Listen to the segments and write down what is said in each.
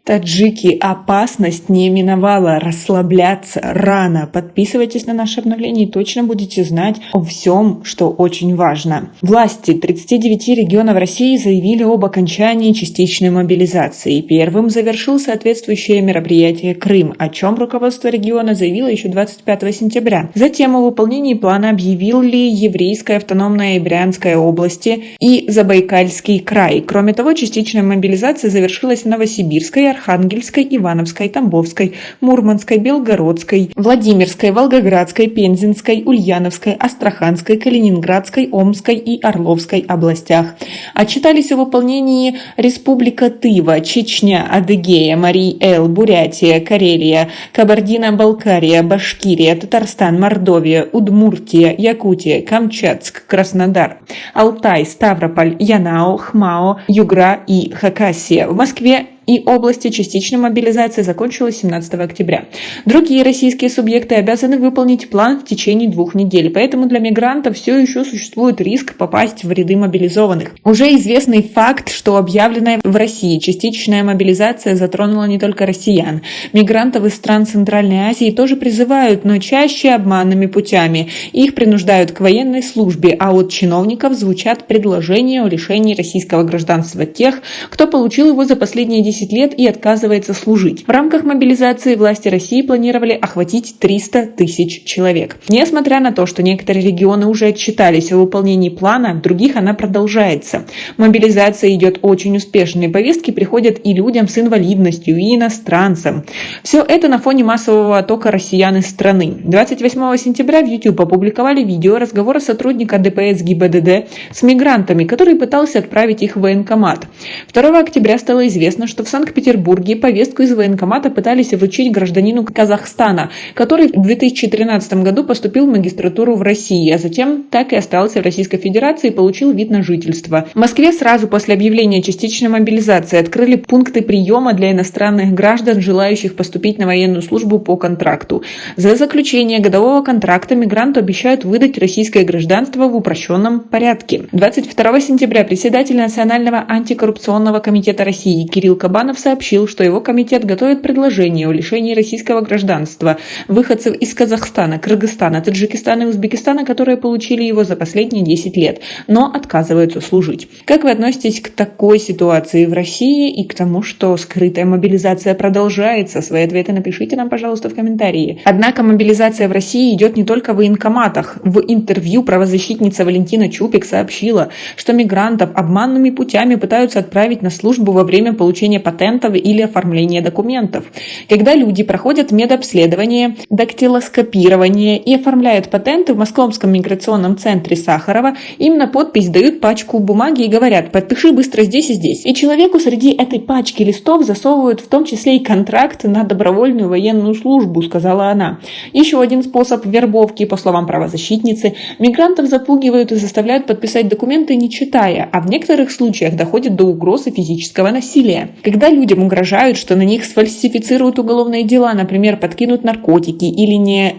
Таджики, опасность не миновала, расслабляться рано. Подписывайтесь на наше обновление и точно будете знать о всем, что очень важно. Власти 39 регионов России заявили об окончании частичной мобилизации. Первым завершил соответствующее мероприятие Крым, о чем руководство региона заявило еще 25 сентября. Затем о выполнении плана объявили Еврейская автономная и Брянская области и Забайкальский край. Кроме того, частичная мобилизация завершилась в Новосибирской, Архангельской, Ивановской, Тамбовской, Мурманской, Белгородской, Владимирской, Волгоградской, Пензенской, Ульяновской, Астраханской, Калининградской, Омской и Орловской областях. Отчитались о выполнении Республика Тыва, Чечня, Адыгея, Марий-Эл, Бурятия, Карелия, Кабардино-Балкария, Башкирия, Татарстан, Мордовия, Удмуртия, Якутия, Камчатск, Краснодар, Алтай, Ставрополь, Янао, Хмао, Югра и Хакасия. В Москве и области частичной мобилизации закончилась 17 октября. Другие российские субъекты обязаны выполнить план в течение 2 недель, поэтому для мигрантов все еще существует риск попасть в ряды мобилизованных. Уже известный факт, что объявленная в России частичная мобилизация затронула не только россиян. Мигрантов из стран Центральной Азии тоже призывают, но чаще обманными путями. Их принуждают к военной службе, а от чиновников звучат предложения о лишении российского гражданства тех, кто получил его за последние 10 лет и отказывается служить. В рамках мобилизации власти России планировали охватить 300 тысяч человек. Несмотря на то, что некоторые регионы уже отчитались о выполнении плана, в других она продолжается. Мобилизация идет очень успешно, и повестки приходят и людям с инвалидностью, и иностранцам. Все это на фоне массового оттока россиян из страны. 28 сентября в YouTube опубликовали видео разговора сотрудника ДПС ГИБДД с мигрантами, который пытался отправить их в военкомат. 2 октября стало известно, что в Санкт-Петербурге повестку из военкомата пытались вручить гражданину Казахстана, который в 2013 году поступил в магистратуру в России, а затем так и остался в Российской Федерации и получил вид на жительство. В Москве сразу после объявления частичной мобилизации открыли пункты приема для иностранных граждан, желающих поступить на военную службу по контракту. За заключение годового контракта мигранту обещают выдать российское гражданство в упрощенном порядке. 22 сентября председатель Национального антикоррупционного комитета России Кирилл Кабанов сообщил, что его комитет готовит предложение о лишении российского гражданства выходцев из Казахстана, Кыргызстана, Таджикистана и Узбекистана, которые получили его за последние 10 лет, но отказываются служить. Как вы относитесь к такой ситуации в России и к тому, что скрытая мобилизация продолжается? Свои ответы напишите нам, пожалуйста, в комментарии. Однако мобилизация в России идет не только в военкоматах. В интервью правозащитница Валентина Чупик сообщила, что мигрантов обманными путями пытаются отправить на службу во время получения патентов или оформления документов. Когда люди проходят медобследование, дактилоскопирование и оформляют патенты в Московском миграционном центре Сахарова, им на подпись дают пачку бумаги и говорят: подпиши быстро здесь и здесь. И человеку среди этой пачки листов засовывают в том числе и контракт на добровольную военную службу, сказала она. Еще один способ вербовки, по словам правозащитницы, мигрантов запугивают и заставляют подписать документы, не читая, а в некоторых случаях доходит до угроз и физического насилия. Когда людям угрожают, что на них сфальсифицируют уголовные дела, например, подкинут наркотики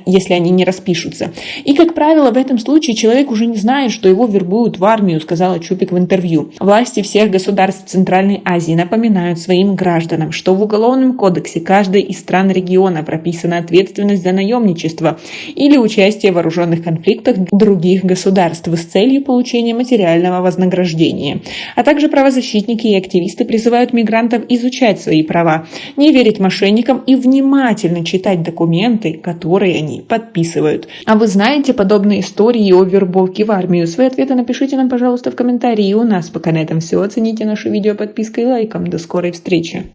если они не распишутся. И, как правило, в этом случае человек уже не знает, что его вербуют в армию, сказала Чупик в интервью. Власти всех государств Центральной Азии напоминают своим гражданам, что в Уголовном кодексе каждой из стран региона прописана ответственность за наемничество или участие в вооруженных конфликтах других государств с целью получения материального вознаграждения. А также правозащитники и активисты призывают мигрантов изучать свои права, не верить мошенникам и внимательно читать документы, которые они подписывают. А вы знаете подобные истории о вербовке в армию? Свои ответы напишите нам, пожалуйста, в комментарии. У нас пока на этом все. Оцените наше видео подпиской и лайком. До скорой встречи!